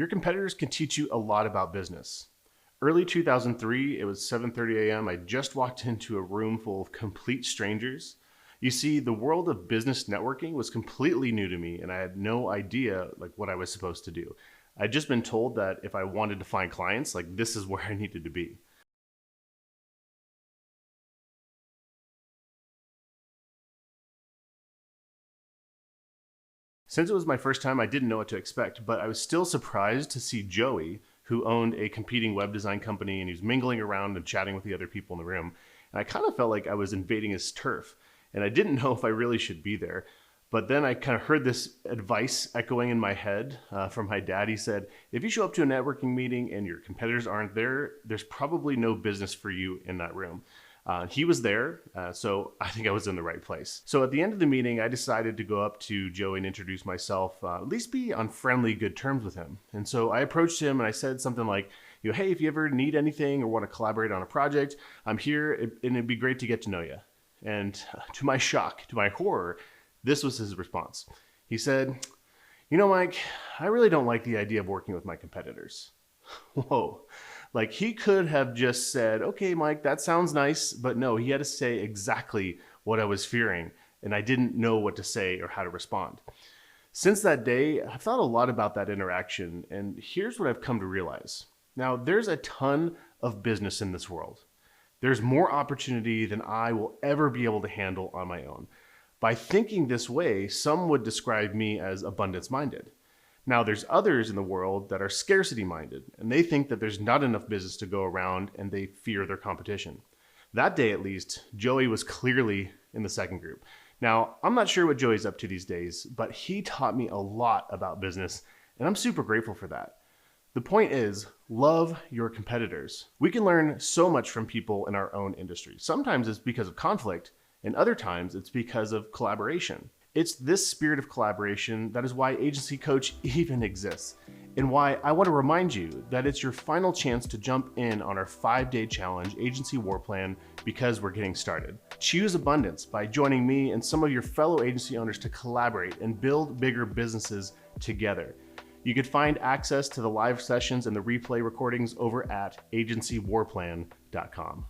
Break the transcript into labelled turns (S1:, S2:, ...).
S1: Your competitors can teach you a lot about business. Early 2003, it was 7:30 a.m. I just walked into a room full of complete strangers. You see, the world of business networking was completely new to me and I had no idea what I was supposed to do. I'd just been told that if I wanted to find clients, this is where I needed to be. Since it was my first time, I didn't know what to expect, but I was still surprised to see Joey, who owned a competing web design company and he was mingling around and chatting with the other people in the room. And I kind of felt like I was invading his turf, and I didn't know if I really should be there. But then I kind of heard this advice echoing in my head from my dad. He said, if you show up to a networking meeting and your competitors aren't there, there's probably no business for you in that room. He was there, so I think I was in the right place. So at the end of the meeting, I decided to go up to Joey and introduce myself, at least be on friendly, good terms with him. And so I approached him and I said something like, hey, if you ever need anything or want to collaborate on a project, I'm here and it'd be great to get to know you. And to my shock, to my horror, this was his response. He said, Mike, I really don't like the idea of working with my competitors. Whoa. He could have just said, okay, Mike, that sounds nice. But no, he had to say exactly what I was fearing. And I didn't know what to say or how to respond. Since that day, I've thought a lot about that interaction. And here's what I've come to realize. Now, there's a ton of business in this world. There's more opportunity than I will ever be able to handle on my own. By thinking this way, some would describe me as abundance-minded. Now, there's others in the world that are scarcity-minded, and they think that there's not enough business to go around and they fear their competition. That day, at least, Joey was clearly in the second group. Now, I'm not sure what Joey's up to these days, but he taught me a lot about business, and I'm super grateful for that. The point is, love your competitors. We can learn so much from people in our own industry. Sometimes it's because of conflict, and other times it's because of collaboration. It's this spirit of collaboration that is why Agency Coach even exists, and why I want to remind you that it's your final chance to jump in on our 5-day challenge, Agency War Plan, because we're getting started. Choose abundance by joining me and some of your fellow agency owners to collaborate and build bigger businesses together. You can find access to the live sessions and the replay recordings over at agencywarplan.com.